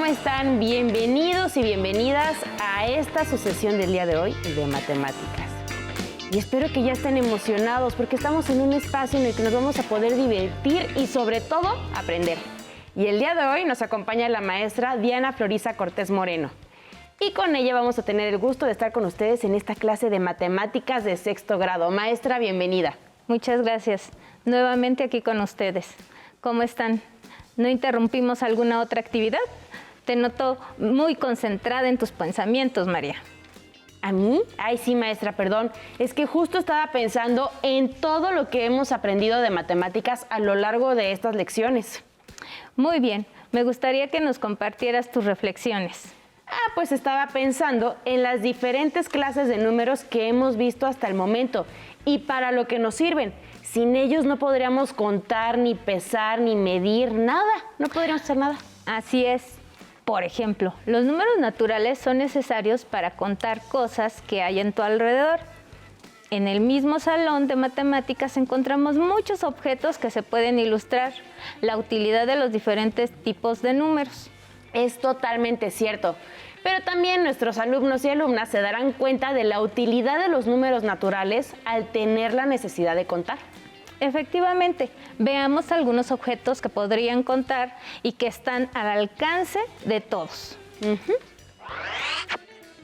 están? Bienvenidos y bienvenidas a esta sucesión del día de hoy de matemáticas. Y espero que ya estén emocionados porque estamos en un espacio en el que nos vamos a poder divertir y sobre todo aprender. Y el día de hoy nos acompaña la maestra Diana Florisa Cortés Moreno. Y con ella vamos a tener el gusto de estar con ustedes en esta clase de matemáticas de sexto grado. Maestra, bienvenida. Muchas gracias. Nuevamente aquí con ustedes. ¿Cómo están? ¿No interrumpimos alguna otra actividad? Te noto muy concentrada en tus pensamientos, María. ¿A mí? Ay, sí, maestra, perdón. Es que justo estaba pensando en todo lo que hemos aprendido de matemáticas a lo largo de estas lecciones. Muy bien. Me gustaría que nos compartieras tus reflexiones. Pues estaba pensando en las diferentes clases de números que hemos visto hasta el momento y para lo que nos sirven. Sin ellos no podríamos contar, ni pesar, ni medir, nada. No podríamos hacer nada. Así es. Por ejemplo, los números naturales son necesarios para contar cosas que hay en tu alrededor. En el mismo salón de matemáticas encontramos muchos objetos que se pueden ilustrar la utilidad de los diferentes tipos de números. Es totalmente cierto. Pero también nuestros alumnos y alumnas se darán cuenta de la utilidad de los números naturales al tener la necesidad de contar. Efectivamente, veamos algunos objetos que podrían contar y que están al alcance de todos.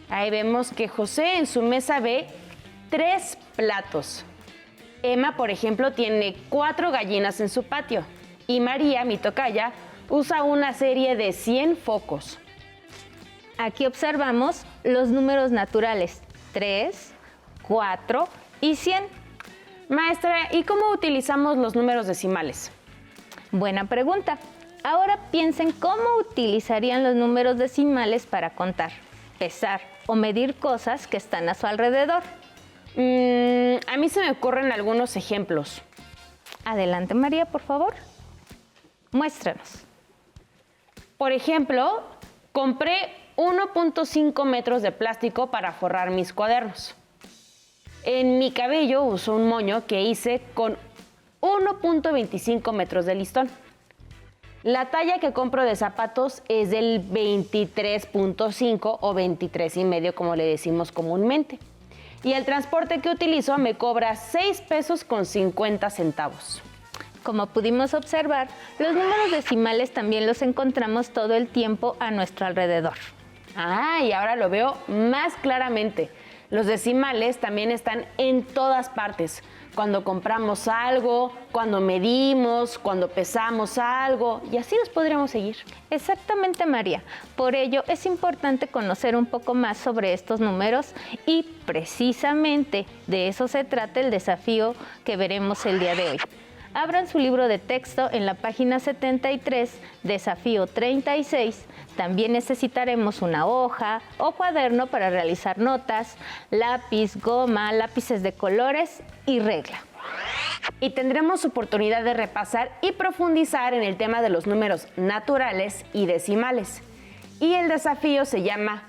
Ahí vemos que José en su mesa ve 3 platos. Emma, por ejemplo, tiene 4 gallinas en su patio. Y María, mi tocaya, usa una serie de 100 focos. Aquí observamos los números naturales 3, 4 y 100. Maestra, ¿y cómo utilizamos los números decimales? Buena pregunta. Ahora piensen cómo utilizarían los números decimales para contar, pesar o medir cosas que están a su alrededor. A mí se me ocurren algunos ejemplos. Adelante, María, por favor. Muéstranos. Por ejemplo, compré 1.5 metros de plástico para forrar mis cuadernos. En mi cabello uso un moño que hice con 1.25 metros de listón. La talla que compro de zapatos es del 23.5 o 23.5, como le decimos comúnmente. Y el transporte que utilizo me cobra 6 pesos con 50 centavos. Como pudimos observar, los números decimales también los encontramos todo el tiempo a nuestro alrededor. Y ahora lo veo más claramente. Los decimales también están en todas partes. Cuando compramos algo, cuando medimos, cuando pesamos algo, y así nos podríamos seguir. Exactamente, María. Por ello es importante conocer un poco más sobre estos números y precisamente de eso se trata el desafío que veremos el día de hoy. Abran su libro de texto en la página 73, desafío 36. También necesitaremos una hoja o cuaderno para realizar notas, lápiz, goma, lápices de colores y regla. Y tendremos oportunidad de repasar y profundizar en el tema de los números naturales y decimales. Y el desafío se llama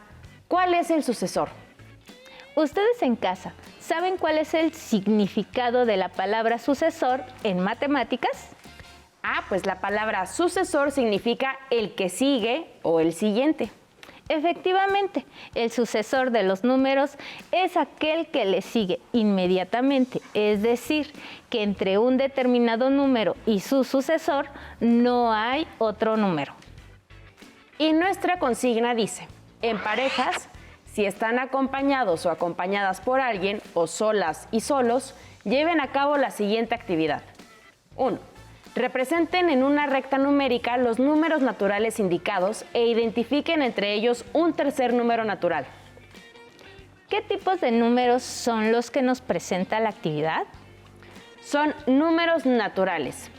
¿cuál es el sucesor? Ustedes en casa, ¿saben cuál es el significado de la palabra sucesor en matemáticas? Pues la palabra sucesor significa el que sigue o el siguiente. Efectivamente, el sucesor de los números es aquel que le sigue inmediatamente, es decir, que entre un determinado número y su sucesor no hay otro número. Y nuestra consigna dice, en parejas, si están acompañados o acompañadas por alguien o solas y solos, lleven a cabo la siguiente actividad. 1. Representen en una recta numérica los números naturales indicados e identifiquen entre ellos un tercer número natural. ¿Qué tipos de números son los que nos presenta la actividad? Son números naturales.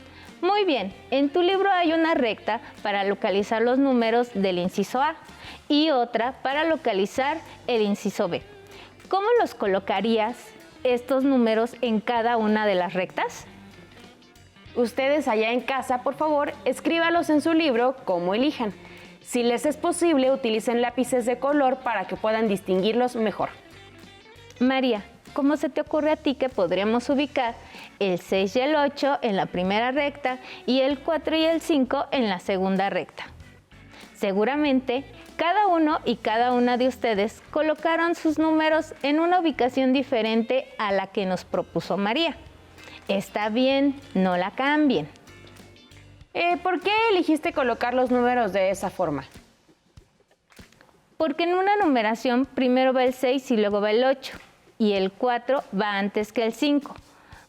Muy bien, en tu libro hay una recta para localizar los números del inciso A y otra para localizar el inciso B. ¿Cómo los colocarías estos números en cada una de las rectas? Ustedes allá en casa, por favor, escríbalos en su libro como elijan. Si les es posible, utilicen lápices de color para que puedan distinguirlos mejor. María, ¿cómo se te ocurre a ti que podríamos ubicar el 6 y el 8 en la primera recta y el 4 y el 5 en la segunda recta? Seguramente, cada uno y cada una de ustedes colocaron sus números en una ubicación diferente a la que nos propuso María. Está bien, no la cambien. ¿Por qué elegiste colocar los números de esa forma? Porque en una numeración primero va el 6 y luego va el 8, y el 4 va antes que el 5.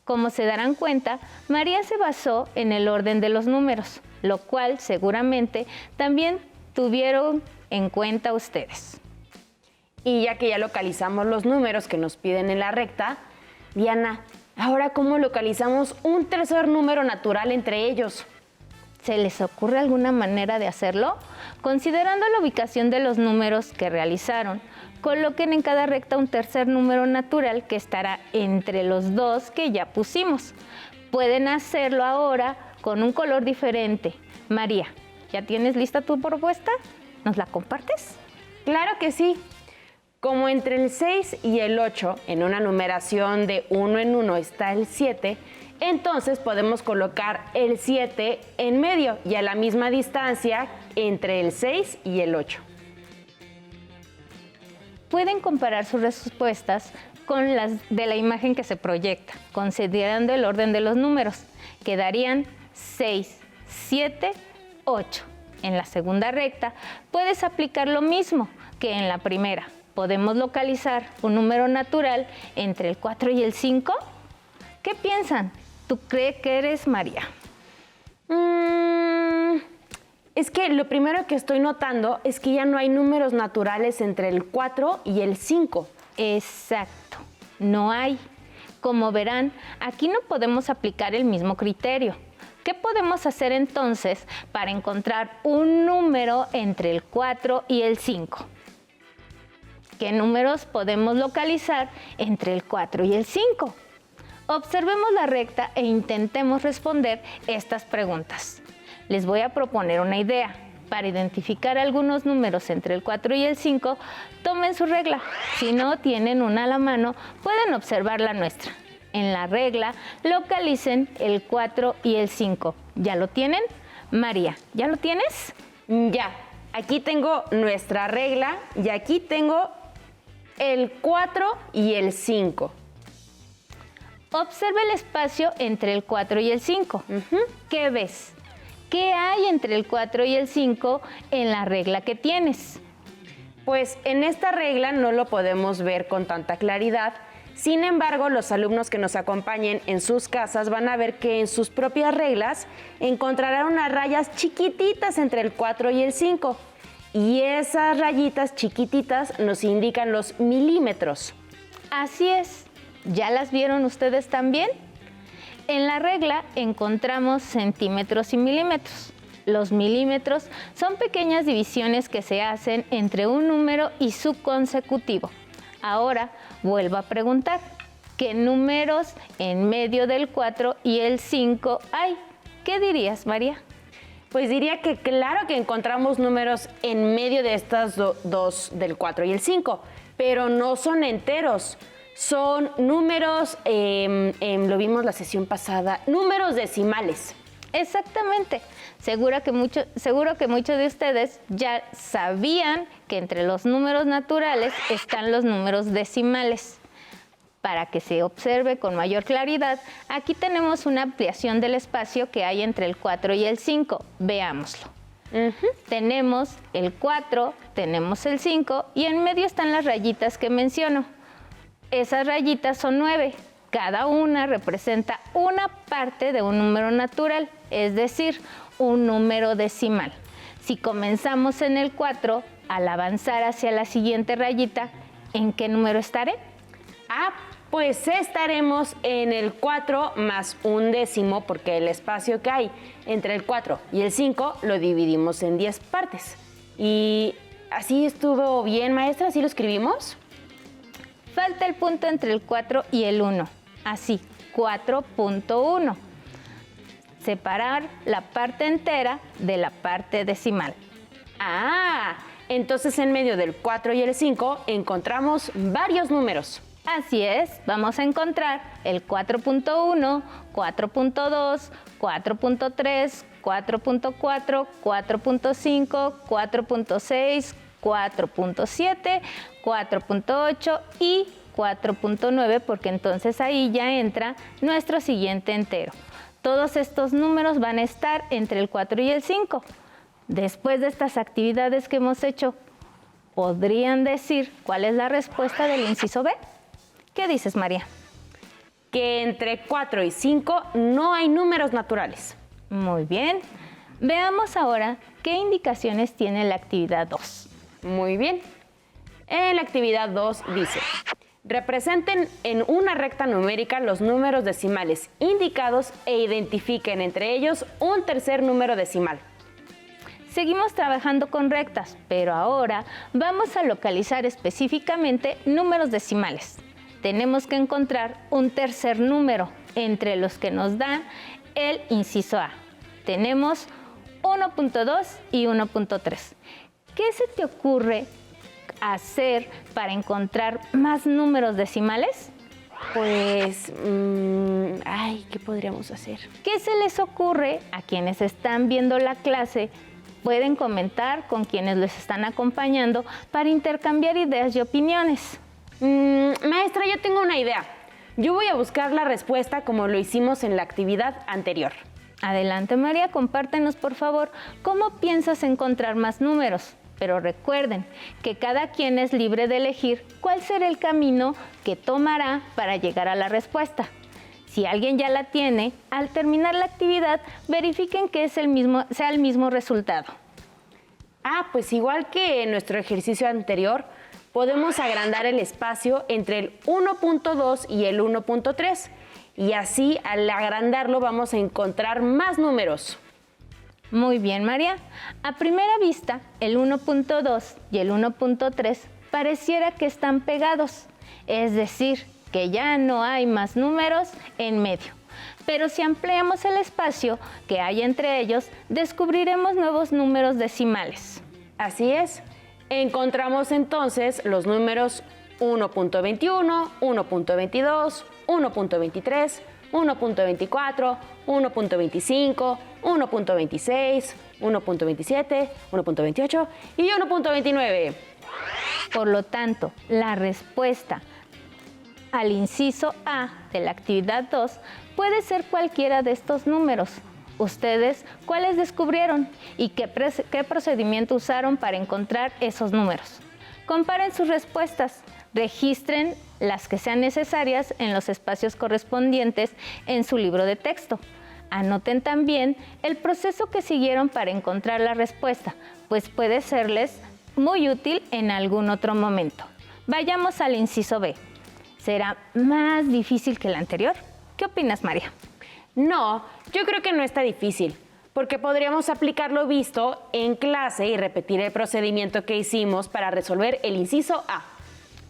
Como se darán cuenta, María se basó en el orden de los números, lo cual seguramente también tuvieron en cuenta ustedes. Y ya que ya localizamos los números que nos piden en la recta, Diana, ahora ¿cómo localizamos un tercer número natural entre ellos? ¿Se les ocurre alguna manera de hacerlo? Considerando la ubicación de los números que realizaron, coloquen en cada recta un tercer número natural que estará entre los dos que ya pusimos. Pueden hacerlo ahora con un color diferente. María, ¿ya tienes lista tu propuesta? ¿Nos la compartes? Claro que sí. Como entre el 6 y el 8, en una numeración de 1 en 1 está el 7, entonces podemos colocar el 7 en medio y a la misma distancia entre el 6 y el 8. Pueden comparar sus respuestas con las de la imagen que se proyecta, considerando el orden de los números. Quedarían 6, 7, 8. En la segunda recta puedes aplicar lo mismo que en la primera. Podemos localizar un número natural entre el 4 y el 5. ¿Qué piensan? ¿Tú crees que eres María? Es que lo primero que estoy notando es que ya no hay números naturales entre el 4 y el 5. Exacto, no hay. Como verán, aquí no podemos aplicar el mismo criterio. ¿Qué podemos hacer entonces para encontrar un número entre el 4 y el 5? ¿Qué números podemos localizar entre el 4 y el 5? Observemos la recta e intentemos responder estas preguntas. Les voy a proponer una idea. Para identificar algunos números entre el 4 y el 5, tomen su regla. Si no tienen una a la mano, pueden observar la nuestra. En la regla, localicen el 4 y el 5. ¿Ya lo tienen? María, ¿ya lo tienes? Ya, aquí tengo nuestra regla y aquí tengo el 4 y el 5. Observa el espacio entre el 4 y el 5. ¿Qué ves? ¿Qué hay entre el 4 y el 5 en la regla que tienes? Pues en esta regla no lo podemos ver con tanta claridad. Sin embargo, los alumnos que nos acompañen en sus casas van a ver que en sus propias reglas encontrarán unas rayas chiquititas entre el 4 y el 5. Y esas rayitas chiquititas nos indican los milímetros. Así es. ¿Ya las vieron ustedes también? En la regla encontramos centímetros y milímetros. Los milímetros son pequeñas divisiones que se hacen entre un número y su consecutivo. Ahora vuelvo a preguntar, ¿qué números en medio del 4 y el 5 hay? ¿Qué dirías, María? Pues diría que claro que encontramos números en medio de estas dos, del 4 y el 5, pero no son enteros. Son números, lo vimos la sesión pasada, números decimales. Exactamente. Seguro que muchos de ustedes ya sabían que entre los números naturales están los números decimales. Para que se observe con mayor claridad, aquí tenemos una ampliación del espacio que hay entre el 4 y el 5. Veámoslo. Tenemos el 4, tenemos el 5 y en medio están las rayitas que menciono. Esas rayitas son 9. Cada una representa una parte de un número natural, es decir, un número decimal. Si comenzamos en el 4, al avanzar hacia la siguiente rayita, ¿en qué número estaré? Pues estaremos en el 4 más un décimo, porque el espacio que hay entre el 4 y el 5 lo dividimos en 10 partes. ¿Y así estuvo bien, maestra? ¿Así lo escribimos? Falta el punto entre el 4 y el 1. Así, 4.1. Separar la parte entera de la parte decimal. Entonces en medio del 4 y el 5 encontramos varios números. Así es, vamos a encontrar el 4.1, 4.2, 4.3, 4.4, 4.5, 4.6, 4.7, 4.8 y 4.9, porque entonces ahí ya entra nuestro siguiente entero. Todos estos números van a estar entre el 4 y el 5. Después de estas actividades que hemos hecho, ¿podrían decir cuál es la respuesta del inciso B? ¿Qué dices, María? Que entre 4 y 5 no hay números naturales. Muy bien. Veamos ahora qué indicaciones tiene la actividad 2. Muy bien. En la actividad 2 dice: representen en una recta numérica los números decimales indicados e identifiquen entre ellos un tercer número decimal. Seguimos trabajando con rectas, pero ahora vamos a localizar específicamente números decimales. Tenemos que encontrar un tercer número entre los que nos dan el inciso A. Tenemos 1.2 y 1.3. ¿Qué se te ocurre hacer para encontrar más números decimales? Pues, ¿qué podríamos hacer? ¿Qué se les ocurre a quienes están viendo la clase? Pueden comentar con quienes les están acompañando para intercambiar ideas y opiniones. Maestra, yo tengo una idea. Yo voy a buscar la respuesta como lo hicimos en la actividad anterior. Adelante, María, compártenos por favor cómo piensas encontrar más números. Pero recuerden que cada quien es libre de elegir cuál será el camino que tomará para llegar a la respuesta. Si alguien ya la tiene, al terminar la actividad, verifiquen que sea el mismo resultado. Pues igual que en nuestro ejercicio anterior, podemos agrandar el espacio entre el 1.2 y el 1.3. Y así, al agrandarlo, vamos a encontrar más números. Muy bien, María. A primera vista, el 1.2 y el 1.3 pareciera que están pegados. Es decir, que ya no hay más números en medio. Pero si ampliamos el espacio que hay entre ellos, descubriremos nuevos números decimales. Así es. Encontramos entonces los números 1.21, 1.22, 1.23, 1.24, 1.25, 1.26, 1.27, 1.28 y 1.29. Por lo tanto, la respuesta al inciso A de la actividad 2 puede ser cualquiera de estos números. ¿Ustedes cuáles descubrieron y qué procedimiento usaron para encontrar esos números? Comparen sus respuestas, registren las que sean necesarias en los espacios correspondientes en su libro de texto. Anoten también el proceso que siguieron para encontrar la respuesta, pues puede serles muy útil en algún otro momento. Vayamos al inciso B. ¿Será más difícil que el anterior? ¿Qué opinas, María? No, yo creo que no está difícil, porque podríamos aplicar lo visto en clase y repetir el procedimiento que hicimos para resolver el inciso A.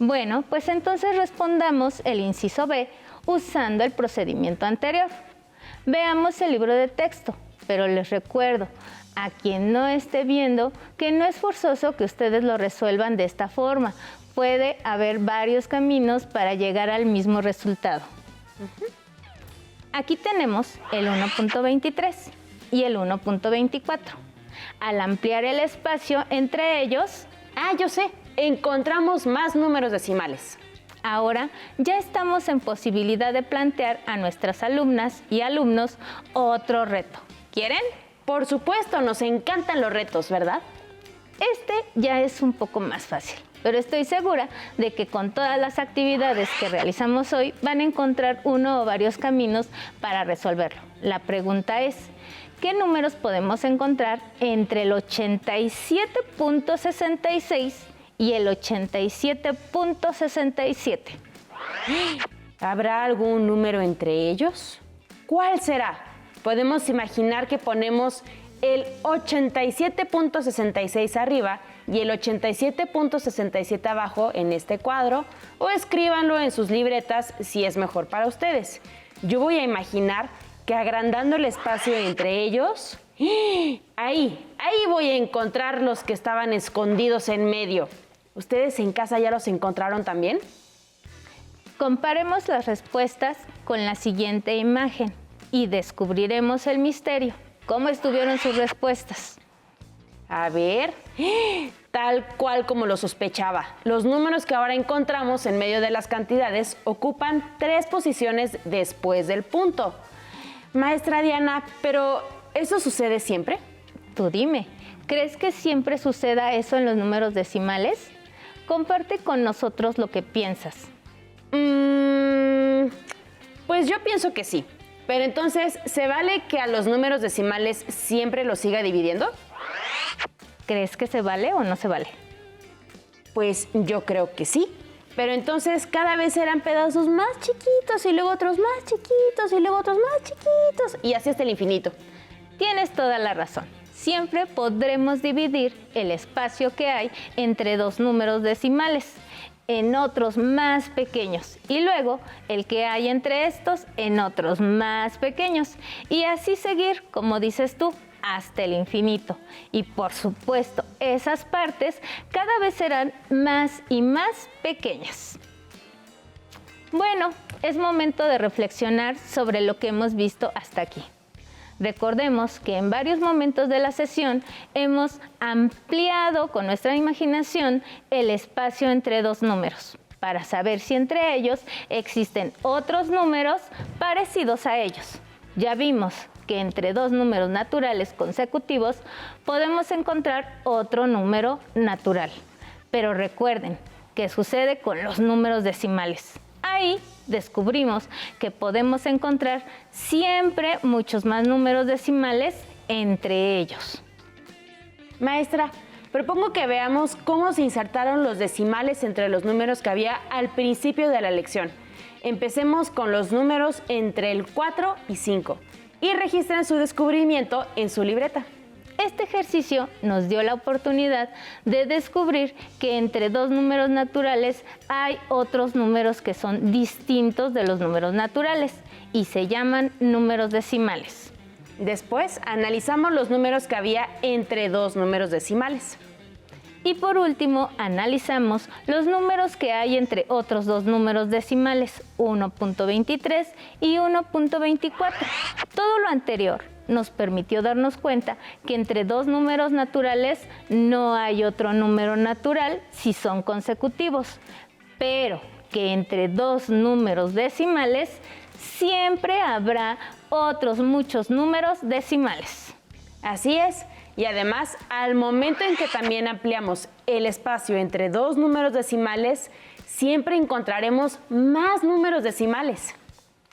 Bueno, pues entonces respondamos el inciso B usando el procedimiento anterior. Veamos el libro de texto, pero les recuerdo a quien no esté viendo que no es forzoso que ustedes lo resuelvan de esta forma. Puede haber varios caminos para llegar al mismo resultado. Aquí tenemos el 1.23 y el 1.24. Al ampliar el espacio entre ellos, yo sé, encontramos más números decimales. Ahora ya estamos en posibilidad de plantear a nuestras alumnas y alumnos otro reto. ¿Quieren? Por supuesto, nos encantan los retos, ¿verdad? Este ya es un poco más fácil, pero estoy segura de que con todas las actividades que realizamos hoy van a encontrar uno o varios caminos para resolverlo. La pregunta es, ¿qué números podemos encontrar entre el 87.66 y el 87.67? ¿Habrá algún número entre ellos? ¿Cuál será? Podemos imaginar que ponemos el 87.66 arriba y el 87.67 abajo en este cuadro, o escríbanlo en sus libretas si es mejor para ustedes. Yo voy a imaginar que agrandando el espacio entre ellos, ahí voy a encontrar los que estaban escondidos en medio. ¿Ustedes en casa ya los encontraron también? Comparemos las respuestas con la siguiente imagen y descubriremos el misterio. ¿Cómo estuvieron sus respuestas? A ver, tal cual como lo sospechaba. Los números que ahora encontramos en medio de las cantidades ocupan 3 posiciones después del punto. Maestra Diana, ¿pero eso sucede siempre? Tú dime, ¿crees que siempre suceda eso en los números decimales? Comparte con nosotros lo que piensas. Pues yo pienso que sí. Pero entonces, ¿se vale que a los números decimales siempre los siga dividiendo? ¿Crees que se vale o no se vale? Pues yo creo que sí. Pero entonces cada vez eran pedazos más chiquitos y luego otros más chiquitos y luego otros más chiquitos y así hasta el infinito. Tienes toda la razón. Siempre podremos dividir el espacio que hay entre 2 números decimales en otros más pequeños y luego el que hay entre estos en otros más pequeños y así seguir, como dices tú, hasta el infinito. Y por supuesto, esas partes cada vez serán más y más pequeñas. Bueno, es momento de reflexionar sobre lo que hemos visto hasta aquí. Recordemos que en varios momentos de la sesión hemos ampliado con nuestra imaginación el espacio entre 2 números para saber si entre ellos existen otros números parecidos a ellos. Ya vimos que entre 2 números naturales consecutivos podemos encontrar otro número natural. Pero recuerden que sucede con los números decimales. Ahí descubrimos que podemos encontrar siempre muchos más números decimales entre ellos. Maestra, propongo que veamos cómo se insertaron los decimales entre los números que había al principio de la lección. Empecemos con los números entre el 4 y 5 y registren su descubrimiento en su libreta. Este ejercicio nos dio la oportunidad de descubrir que entre 2 números naturales hay otros números que son distintos de los números naturales y se llaman números decimales. Después analizamos los números que había entre 2 números decimales. Y por último, analizamos los números que hay entre otros 2 números decimales, 1.23 y 1.24. Todo lo anterior nos permitió darnos cuenta que entre 2 números naturales no hay otro número natural si son consecutivos, pero que entre 2 números decimales siempre habrá otros muchos números decimales. Así es. Y además, al momento en que también ampliamos el espacio entre 2 números decimales, siempre encontraremos más números decimales.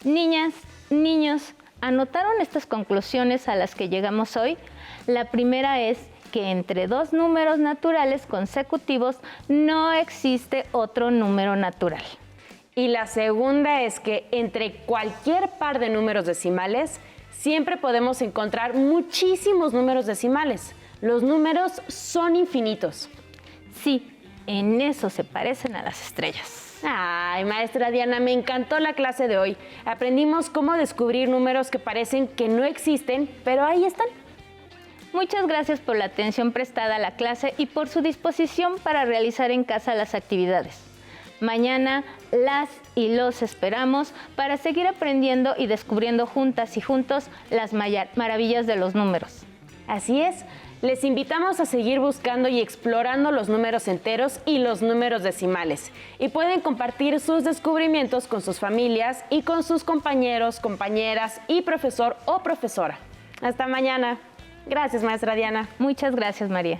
Niñas, niños, ¿anotaron estas conclusiones a las que llegamos hoy? La primera es que entre 2 números naturales consecutivos no existe otro número natural. Y la segunda es que entre cualquier par de números decimales, siempre podemos encontrar muchísimos números decimales. Los números son infinitos. Sí, en eso se parecen a las estrellas. Ay, maestra Diana, me encantó la clase de hoy. Aprendimos cómo descubrir números que parecen que no existen, pero ahí están. Muchas gracias por la atención prestada a la clase y por su disposición para realizar en casa las actividades. Mañana las y los esperamos para seguir aprendiendo y descubriendo juntas y juntos las maravillas de los números. Así es, les invitamos a seguir buscando y explorando los números enteros y los números decimales. Y pueden compartir sus descubrimientos con sus familias y con sus compañeros, compañeras y profesor o profesora. Hasta mañana. Gracias, maestra Diana. Muchas gracias, María.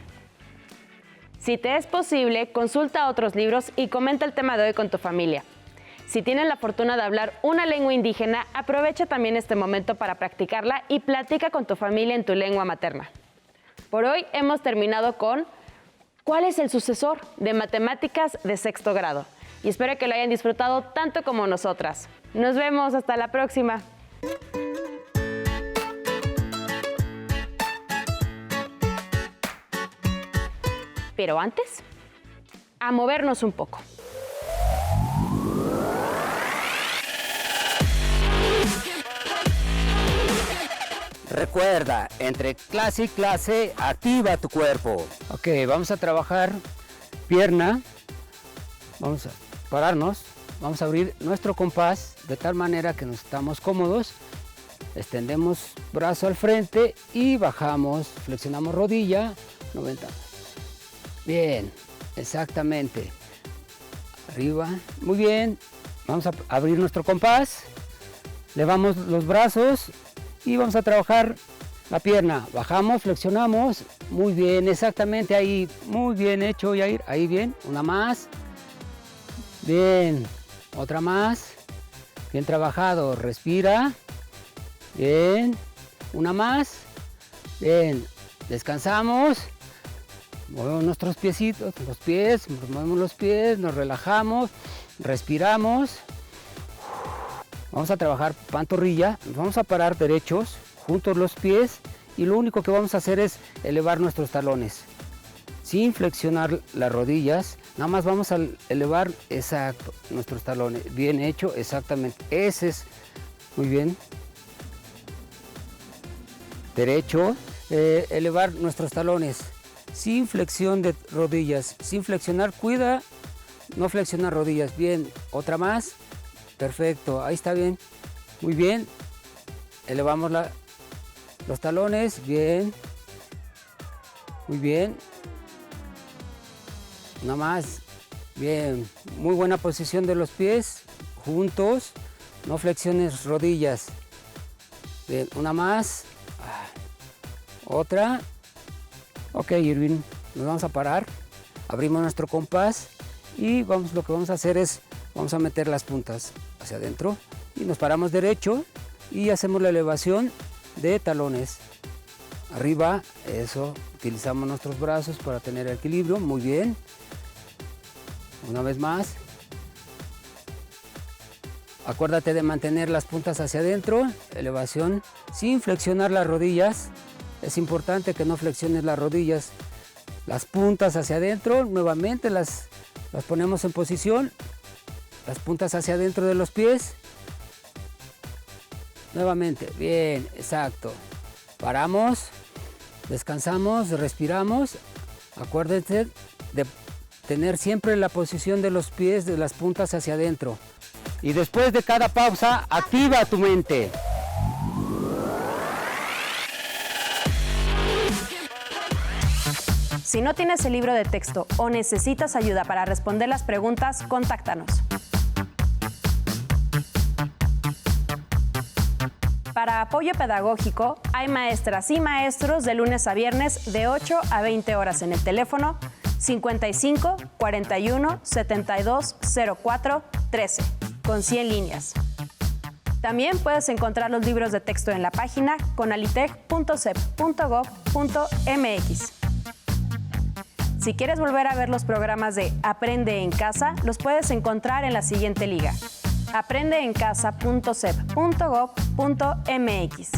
Si te es posible, consulta otros libros y comenta el tema de hoy con tu familia. Si tienes la fortuna de hablar una lengua indígena, aprovecha también este momento para practicarla y platica con tu familia en tu lengua materna. Por hoy hemos terminado con ¿cuál es el sucesor de matemáticas de 6º grado? Y espero que lo hayan disfrutado tanto como nosotras. Nos vemos, hasta la próxima. Pero antes, a movernos un poco. Recuerda, entre clase y clase, activa tu cuerpo. Ok, vamos a trabajar pierna. Vamos a pararnos. Vamos a abrir nuestro compás de tal manera que nos estamos cómodos. extendemos brazo al frente y bajamos, flexionamos rodilla, 90. Bien, exactamente. Arriba, muy bien. Vamos a abrir nuestro compás, levamos los brazos y vamos a trabajar la pierna. Bajamos, flexionamos, muy bien, exactamente ahí, muy bien hecho, Yair, ahí bien, una más. Bien, otra más, bien trabajado, respira, bien, una más, bien, descansamos, movemos nuestros piecitos, los pies, movemos los pies, nos relajamos, respiramos, vamos a trabajar pantorrilla, nos vamos a parar derechos, juntos los pies y lo único que vamos a hacer es elevar nuestros talones, sin flexionar las rodillas. Nada más vamos a elevar, exacto, nuestros talones. Bien hecho, exactamente. Ese es, muy bien. Derecho, elevar nuestros talones. Sin flexión de rodillas. Sin flexionar, cuida, no flexionar rodillas. Bien, otra más. Perfecto, ahí está bien. Muy bien. Elevamos los talones, bien. Muy bien. Una más, bien, muy buena posición de los pies, juntos, no flexiones rodillas. Bien, una más, otra. Ok, Irving, nos vamos a parar, abrimos nuestro compás y lo que vamos a hacer es, vamos a meter las puntas hacia adentro y nos paramos derecho y hacemos la elevación de talones. Arriba, eso, utilizamos nuestros brazos para tener equilibrio, muy bien. Una vez más. Acuérdate de mantener las puntas hacia adentro, elevación, sin flexionar las rodillas. Es importante que no flexiones las rodillas. Las puntas hacia adentro, nuevamente las ponemos en posición. Las puntas hacia adentro de los pies. Nuevamente, bien, exacto. Paramos, descansamos, respiramos. Acuérdense de tener siempre la posición de los pies, de las puntas hacia adentro. Y después de cada pausa, activa tu mente. Si no tienes el libro de texto o necesitas ayuda para responder las preguntas, contáctanos. Para apoyo pedagógico, hay maestras y maestros de lunes a viernes de 8 a 20 horas en el teléfono 55 41 72 04 13, con 100 líneas. También puedes encontrar los libros de texto en la página conalitec.cep.gov.mx. Si quieres volver a ver los programas de Aprende en Casa, los puedes encontrar en la siguiente liga: aprendeencasa.cep.gov.mx.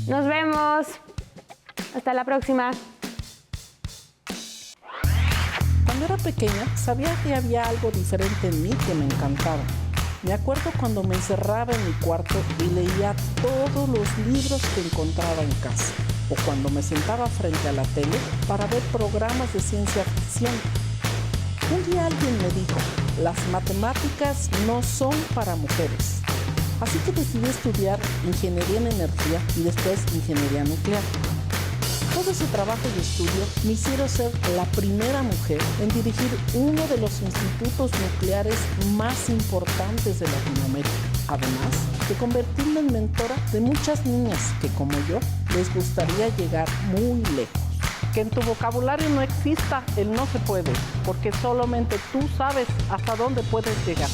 Nos vemos. Hasta la próxima. Cuando era pequeña, sabía que había algo diferente en mí que me encantaba. Me acuerdo cuando me encerraba en mi cuarto y leía todos los libros que encontraba en casa, o cuando me sentaba frente a la tele para ver programas de ciencia ficción. Un día alguien me dijo: las matemáticas no son para mujeres. Así que decidí estudiar ingeniería en energía y después ingeniería nuclear. Todo ese trabajo y estudio me hicieron ser la primera mujer en dirigir uno de los institutos nucleares más importantes de Latinoamérica. Además de convertirme en mentora de muchas niñas que, como yo, les gustaría llegar muy lejos. Que en tu vocabulario no exista el no se puede, porque solamente tú sabes hasta dónde puedes llegar.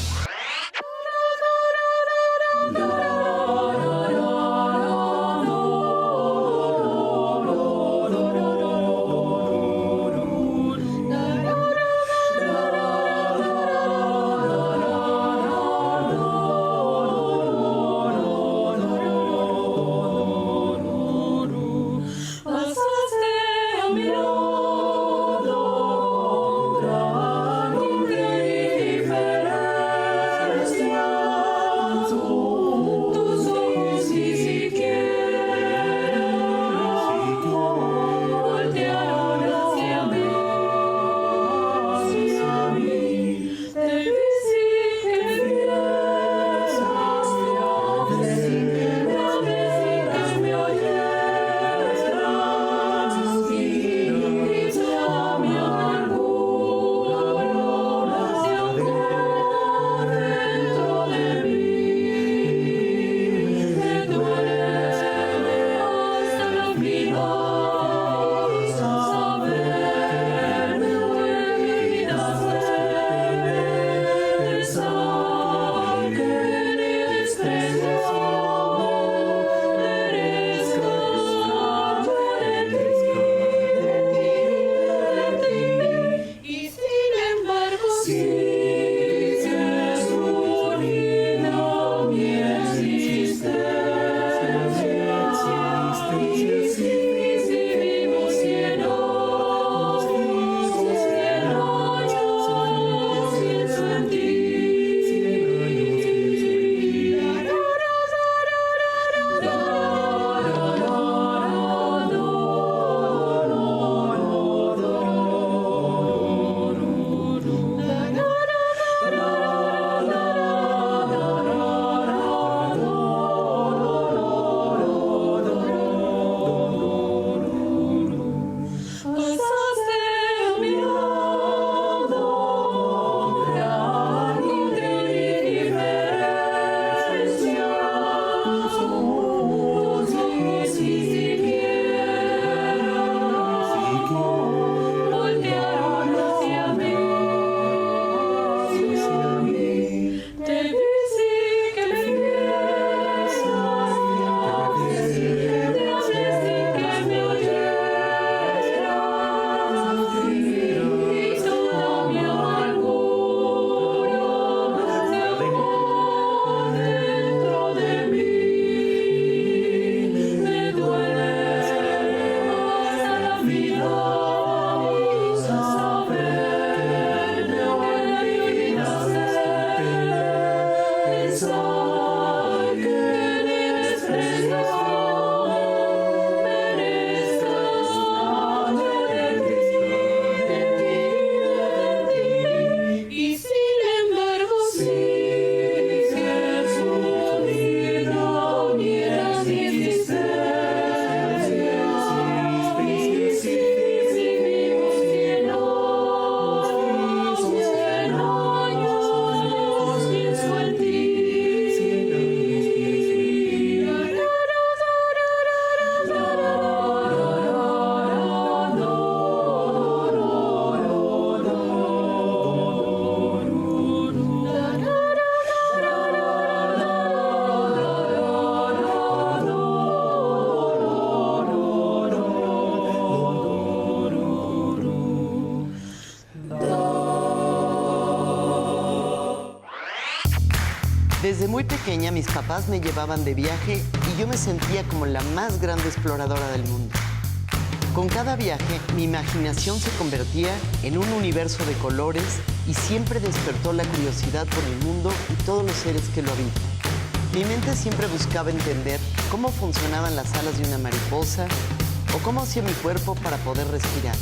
Desde muy pequeña mis papás me llevaban de viaje y yo me sentía como la más grande exploradora del mundo. Con cada viaje, mi imaginación se convertía en un universo de colores y siempre despertó la curiosidad por el mundo y todos los seres que lo habitan. Mi mente siempre buscaba entender cómo funcionaban las alas de una mariposa o cómo hacía mi cuerpo para poder respirar.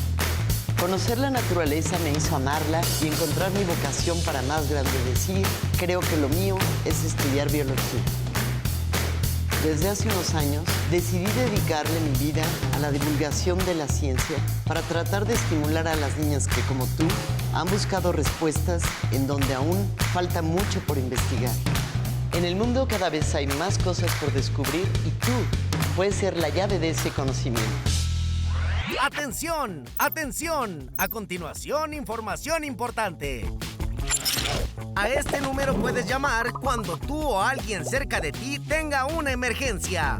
Conocer la naturaleza me hizo amarla y encontrar mi vocación para más grande decir, creo que lo mío es estudiar biología. Desde hace unos años decidí dedicarle mi vida a la divulgación de la ciencia para tratar de estimular a las niñas que, como tú, han buscado respuestas en donde aún falta mucho por investigar. En el mundo cada vez hay más cosas por descubrir y tú puedes ser la llave de ese conocimiento. ¡Atención! ¡Atención! A continuación, información importante. A este número puedes llamar cuando tú o alguien cerca de ti tenga una emergencia.